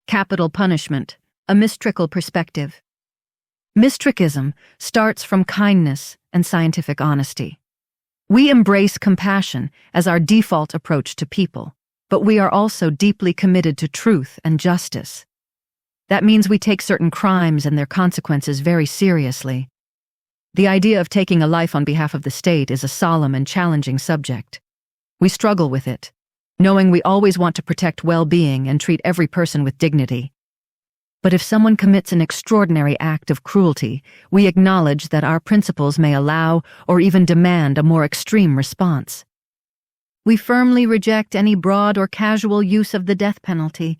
Capital punishment, a Mystrikal perspective. Mystrikism starts from kindness and scientific honesty. We embrace compassion as our default approach to people, but we are also deeply committed to truth and justice. That means we take certain crimes and their consequences very seriously. The idea of taking a life on behalf of the state is a solemn and challenging subject. We struggle with it, knowing we always want to protect well-being and treat every person with dignity. But if someone commits an extraordinary act of cruelty, we acknowledge that our principles may allow or even demand a more extreme response. We firmly reject any broad or casual use of the death penalty.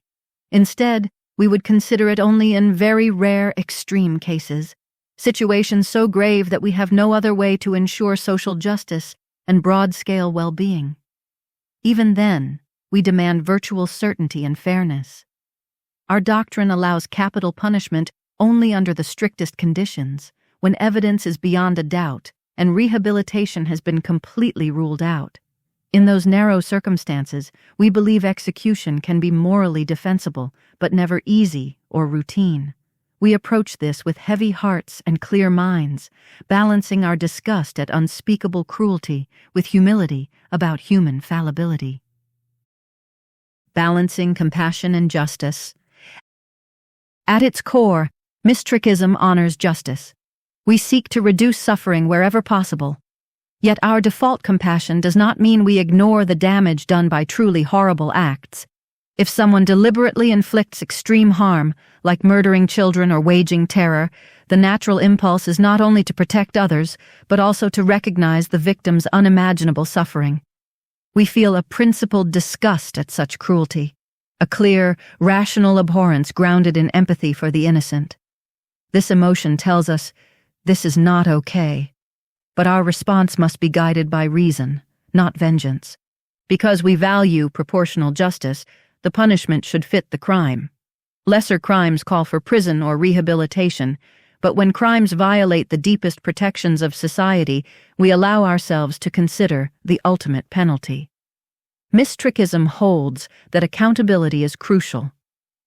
Instead, we would consider it only in very rare extreme cases, situations so grave that we have no other way to ensure social justice and broad-scale well-being. Even then, we demand virtual certainty and fairness. Our doctrine allows capital punishment only under the strictest conditions, when evidence is beyond a doubt and rehabilitation has been completely ruled out. In those narrow circumstances, we believe execution can be morally defensible, but never easy or routine. We approach this with heavy hearts and clear minds, balancing our disgust at unspeakable cruelty with humility about human fallibility. Balancing compassion and justice. At its core, Mystrikism honors justice. We seek to reduce suffering wherever possible. Yet our default compassion does not mean we ignore the damage done by truly horrible acts. If someone deliberately inflicts extreme harm, like murdering children or waging terror, the natural impulse is not only to protect others, but also to recognize the victim's unimaginable suffering. We feel a principled disgust at such cruelty, a clear, rational abhorrence grounded in empathy for the innocent. This emotion tells us, this is not okay, but our response must be guided by reason, not vengeance. Because we value proportional justice, the punishment should fit the crime. Lesser crimes call for prison or rehabilitation, but when crimes violate the deepest protections of society, we allow ourselves to consider the ultimate penalty. Mystrikism holds that accountability is crucial.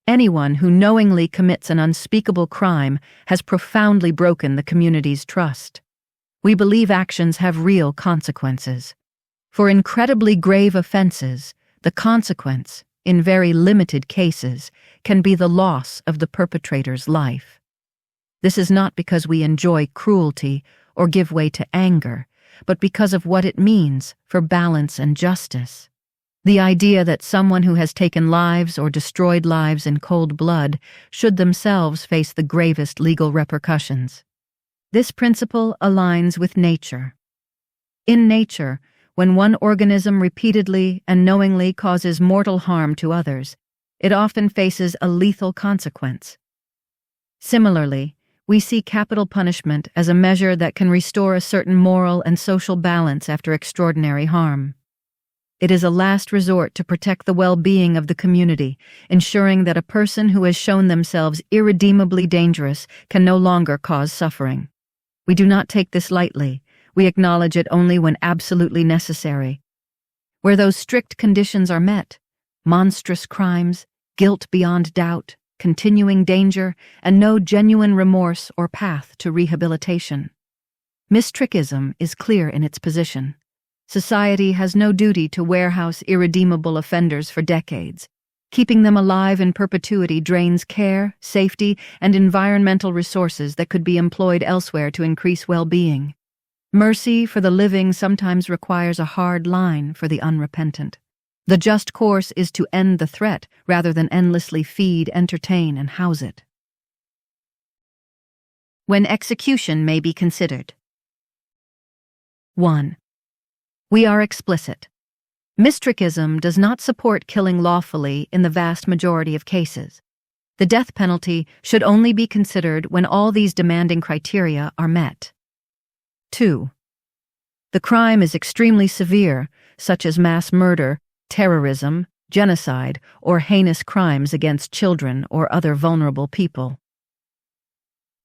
Anyone who knowingly commits an unspeakable crime has profoundly broken the community's trust. We believe actions have real consequences. For incredibly grave offenses, the consequence, in very limited cases, can be the loss of the perpetrator's life. This is not because we enjoy cruelty or give way to anger, but because of what it means for balance and justice. The idea that someone who has taken lives or destroyed lives in cold blood should themselves face the gravest legal repercussions. This principle aligns with nature. In nature, when one organism repeatedly and knowingly causes mortal harm to others, it often faces a lethal consequence. Similarly, we see capital punishment as a measure that can restore a certain moral and social balance after extraordinary harm. It is a last resort to protect the well-being of the community, ensuring that a person who has shown themselves irredeemably dangerous can no longer cause suffering. We do not take this lightly. We acknowledge it only when absolutely necessary. Where those strict conditions are met, monstrous crimes, guilt beyond doubt, continuing danger, and no genuine remorse or path to rehabilitation. Mystrikism is clear in its position. Society has no duty to warehouse irredeemable offenders for decades. Keeping them alive in perpetuity drains care, safety, and environmental resources that could be employed elsewhere to increase well-being. Mercy for the living sometimes requires a hard line for the unrepentant. The just course is to end the threat rather than endlessly feed, entertain, and house it. When execution may be considered. 1. We are explicit. Mystrikism does not support killing lawfully in the vast majority of cases. The death penalty should only be considered when all these demanding criteria are met. 2. The crime is extremely severe, such as mass murder, terrorism, genocide, or heinous crimes against children or other vulnerable people.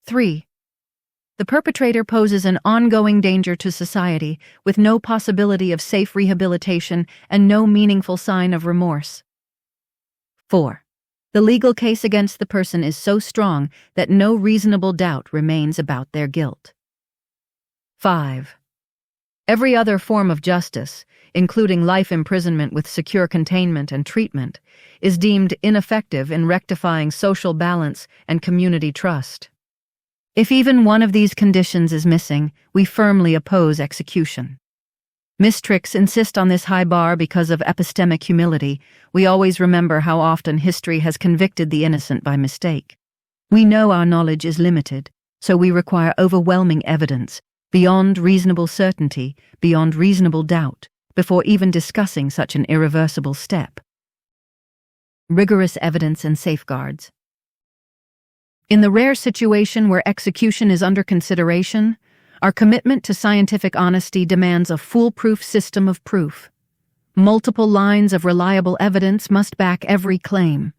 3. The perpetrator poses an ongoing danger to society with no possibility of safe rehabilitation and no meaningful sign of remorse. 4. The legal case against the person is so strong that no reasonable doubt remains about their guilt. 5. Every other form of justice, including life imprisonment with secure containment and treatment, is deemed ineffective in rectifying social balance and community trust. If even one of these conditions is missing, we firmly oppose execution. Mystriks insist on this high bar because of epistemic humility. We always remember how often history has convicted the innocent by mistake. We know our knowledge is limited, so we require overwhelming evidence, beyond reasonable certainty, beyond reasonable doubt, before even discussing such an irreversible step. Rigorous evidence and safeguards. In the rare situation where execution is under consideration, our commitment to scientific honesty demands a foolproof system of proof. Multiple lines of reliable evidence must back every claim.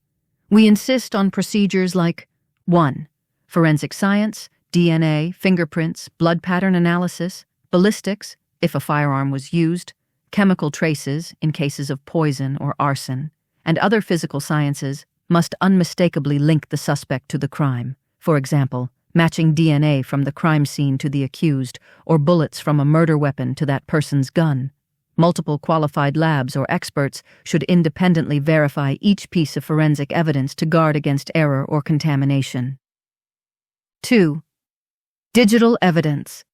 We insist on procedures like 1. Forensic science, DNA, fingerprints, blood pattern analysis, ballistics, if a firearm was used, chemical traces in cases of poison or arson, and other physical sciences must unmistakably link the suspect to the crime. For example, matching DNA from the crime scene to the accused, or bullets from a murder weapon to that person's gun. Multiple qualified labs or experts should independently verify each piece of forensic evidence to guard against error or contamination. 2. Digital evidence.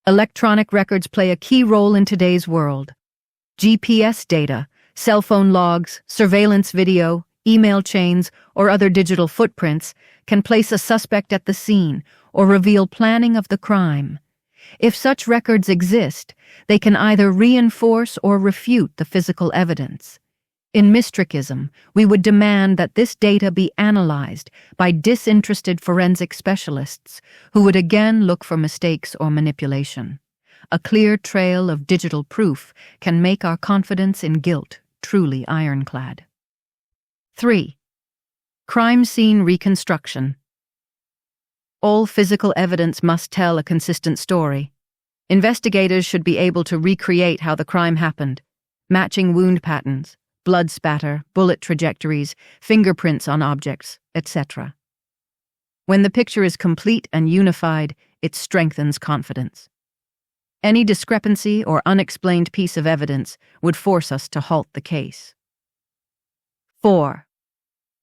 Electronic records play a key role in today's world. GPS data, cell phone logs, surveillance video, email chains, or other digital footprints can place a suspect at the scene or reveal planning of the crime. If such records exist, they can either reinforce or refute the physical evidence. In Mystrikism, we would demand that this data be analyzed by disinterested forensic specialists who would again look for mistakes or manipulation. A clear trail of digital proof can make our confidence in guilt truly ironclad. 3. Crime scene reconstruction. All physical evidence must tell a consistent story. Investigators should be able to recreate how the crime happened, matching wound patterns, blood spatter, bullet trajectories, fingerprints on objects, etc. When the picture is complete and unified, it strengthens confidence. Any discrepancy or unexplained piece of evidence would force us to halt the case. 4.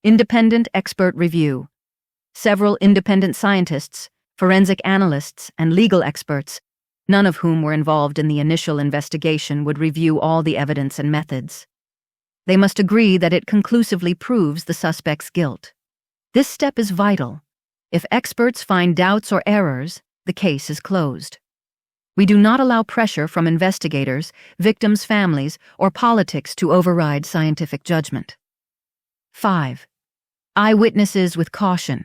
Independent expert review. Several independent scientists, forensic analysts, and legal experts, none of whom were involved in the initial investigation, would review all the evidence and methods. They must agree that it conclusively proves the suspect's guilt. This step is vital. If experts find doubts or errors, the case is closed. We do not allow pressure from investigators, victims' families, or politics to override scientific judgment. 5. Eyewitnesses with caution.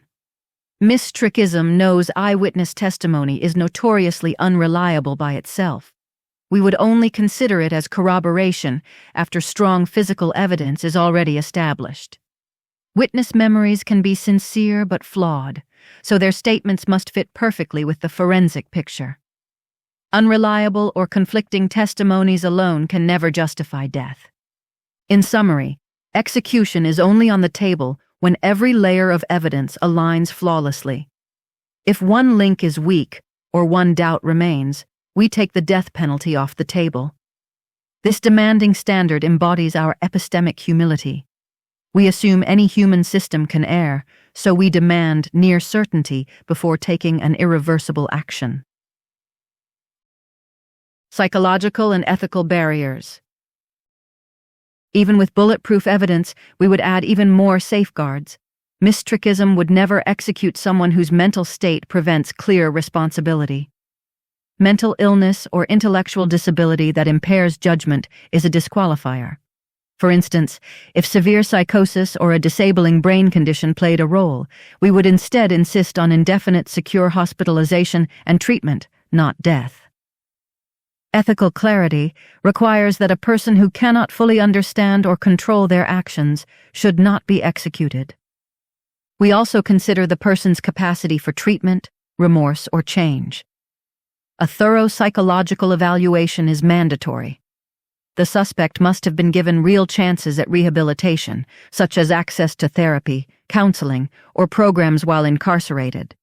Mystrikism knows eyewitness testimony is notoriously unreliable by itself. We would only consider it as corroboration after strong physical evidence is already established. Witness memories can be sincere but flawed, so their statements must fit perfectly with the forensic picture. Unreliable or conflicting testimonies alone can never justify death. In summary, execution is only on the table when every layer of evidence aligns flawlessly. If one link is weak or one doubt remains, we take the death penalty off the table. This demanding standard embodies our epistemic humility. We assume any human system can err, so we demand near certainty before taking an irreversible action. Psychological and ethical barriers. Even with bulletproof evidence, we would add even more safeguards. Mystrikism would never execute someone whose mental state prevents clear responsibility. Mental illness or intellectual disability that impairs judgment is a disqualifier. For instance, if severe psychosis or a disabling brain condition played a role, we would instead insist on indefinite secure hospitalization and treatment, not death. Ethical clarity requires that a person who cannot fully understand or control their actions should not be executed. We also consider the person's capacity for treatment, remorse, or change. A thorough psychological evaluation is mandatory. the suspect must have been given real chances at rehabilitation, such as access to therapy, counseling, or programs while incarcerated.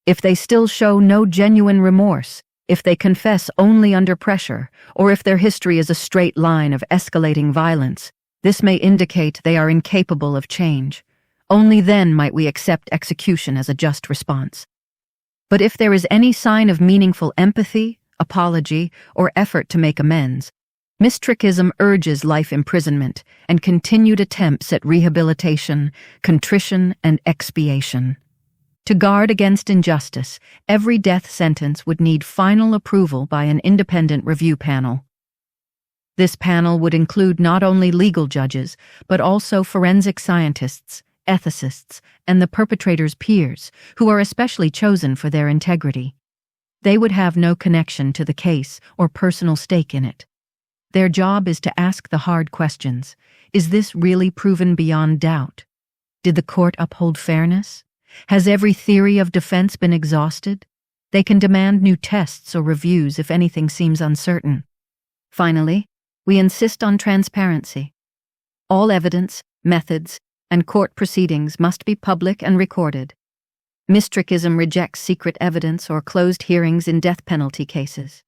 If they still show no genuine remorse, if they confess only under pressure, or if their history is a straight line of escalating violence, this may indicate they are incapable of change. Only then might we accept execution as a just response. But if there is any sign of meaningful empathy, apology, or effort to make amends, Mystrikism urges life imprisonment and continued attempts at rehabilitation, contrition, and expiation. To guard against injustice, every death sentence would need final approval by an independent review panel. This panel would include not only legal judges, but also forensic scientists, ethicists, and the perpetrator's peers, who are especially chosen for their integrity. They would have no connection to the case or personal stake in it. Their job is to ask the hard questions. Is this really proven beyond doubt? Did the court uphold fairness? Has every theory of defense been exhausted? They can demand new tests or reviews if anything seems uncertain. Finally, we insist on transparency. All evidence, methods, and court proceedings must be public and recorded. Mystrikism rejects secret evidence or closed hearings in death penalty cases.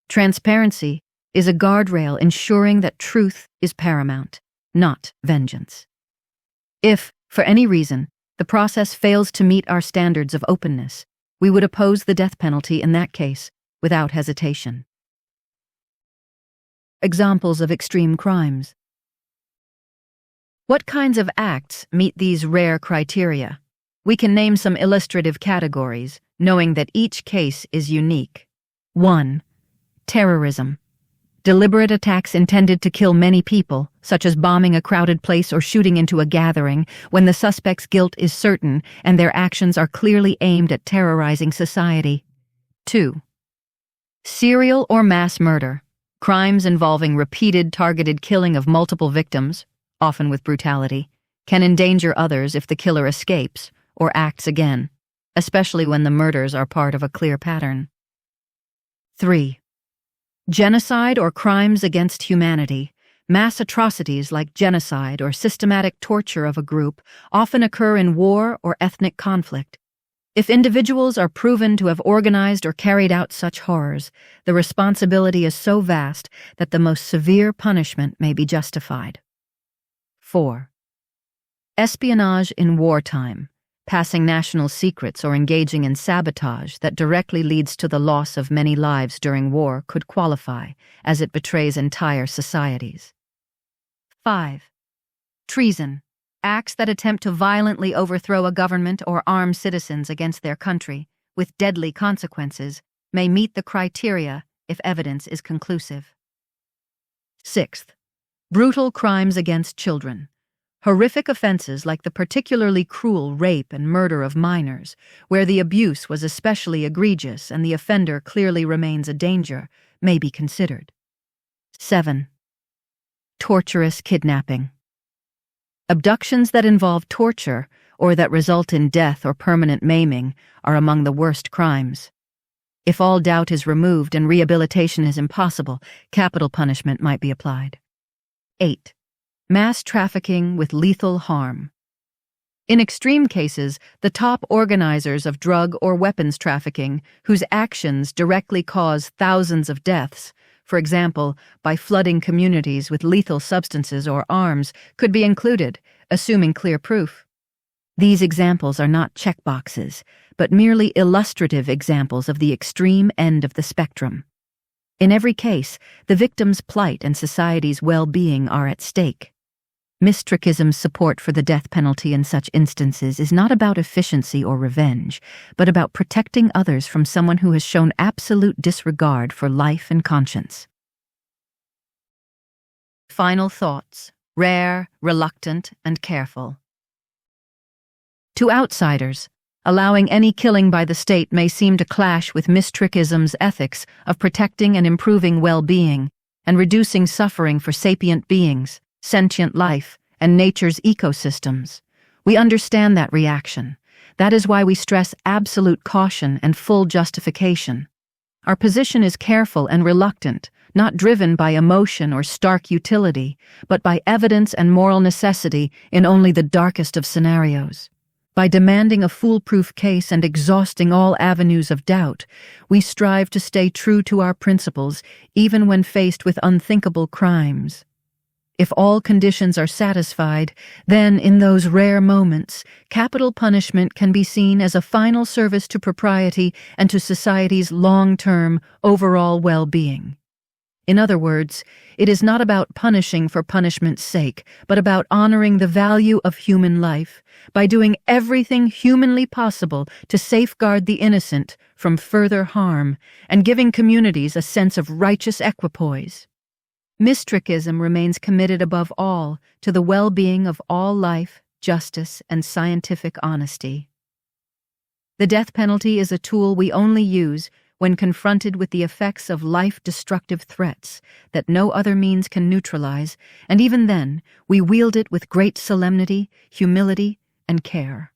Transparency is a guardrail ensuring that truth is paramount, not vengeance. If, for any reason, the process fails to meet our standards of openness, we would oppose the death penalty in that case, without hesitation. Examples of extreme crimes. What kinds of acts meet these rare criteria? We can name some illustrative categories, knowing that each case is unique. 1. Terrorism. Deliberate attacks intended to kill many people, such as bombing a crowded place or shooting into a gathering, when the suspect's guilt is certain and their actions are clearly aimed at terrorizing society. 2. Serial or mass murder. Crimes involving repeated targeted killing of multiple victims, often with brutality, can endanger others if the killer escapes or acts again, especially when the murders are part of a clear pattern. 3. Genocide or crimes against humanity. Mass atrocities like genocide or systematic torture of a group often occur in war or ethnic conflict. If individuals are proven to have organized or carried out such horrors, the responsibility is so vast that the most severe punishment may be justified. 4. Espionage in wartime. Passing national secrets or engaging in sabotage that directly leads to the loss of many lives during war could qualify, as it betrays entire societies. 5. Treason. Acts that attempt to violently overthrow a government or arm citizens against their country, with deadly consequences, may meet the criteria if evidence is conclusive. 6. Brutal crimes against children. Horrific offenses like the particularly cruel rape and murder of minors, where the abuse was especially egregious and the offender clearly remains a danger, may be considered. 7. Torturous kidnapping. Abductions that involve torture or that result in death or permanent maiming are among the worst crimes. If all doubt is removed and rehabilitation is impossible, capital punishment might be applied. 8. Mass trafficking with lethal harm. In extreme cases, the top organizers of drug or weapons trafficking, whose actions directly cause thousands of deaths, for example, by flooding communities with lethal substances or arms, could be included, assuming clear proof. These examples are not checkboxes, but merely illustrative examples of the extreme end of the spectrum. In every case, the victim's plight and society's well-being are at stake. Mystrikism's support for the death penalty in such instances is not about efficiency or revenge, but about protecting others from someone who has shown absolute disregard for life and conscience. Final thoughts: rare, reluctant, and careful. To outsiders, allowing any killing by the state may seem to clash with Mystrikism's ethics of protecting and improving well-being and reducing suffering for sapient beings, sentient life, and nature's ecosystems. We understand that reaction. That is why we stress absolute caution and full justification. Our position is careful and reluctant, not driven by emotion or stark utility, but by evidence and moral necessity in only the darkest of scenarios. By demanding a foolproof case and exhausting all avenues of doubt, we strive to stay true to our principles even when faced with unthinkable crimes. If all conditions are satisfied, then, in those rare moments, capital punishment can be seen as a final service to propriety and to society's long-term, overall well-being. In other words, it is not about punishing for punishment's sake, but about honoring the value of human life by doing everything humanly possible to safeguard the innocent from further harm and giving communities a sense of righteous equipoise. Mystrikism remains committed above all to the well-being of all life, justice, and scientific honesty. The death penalty is a tool we only use when confronted with the effects of life-destructive threats that no other means can neutralize, and even then, we wield it with great solemnity, humility, and care.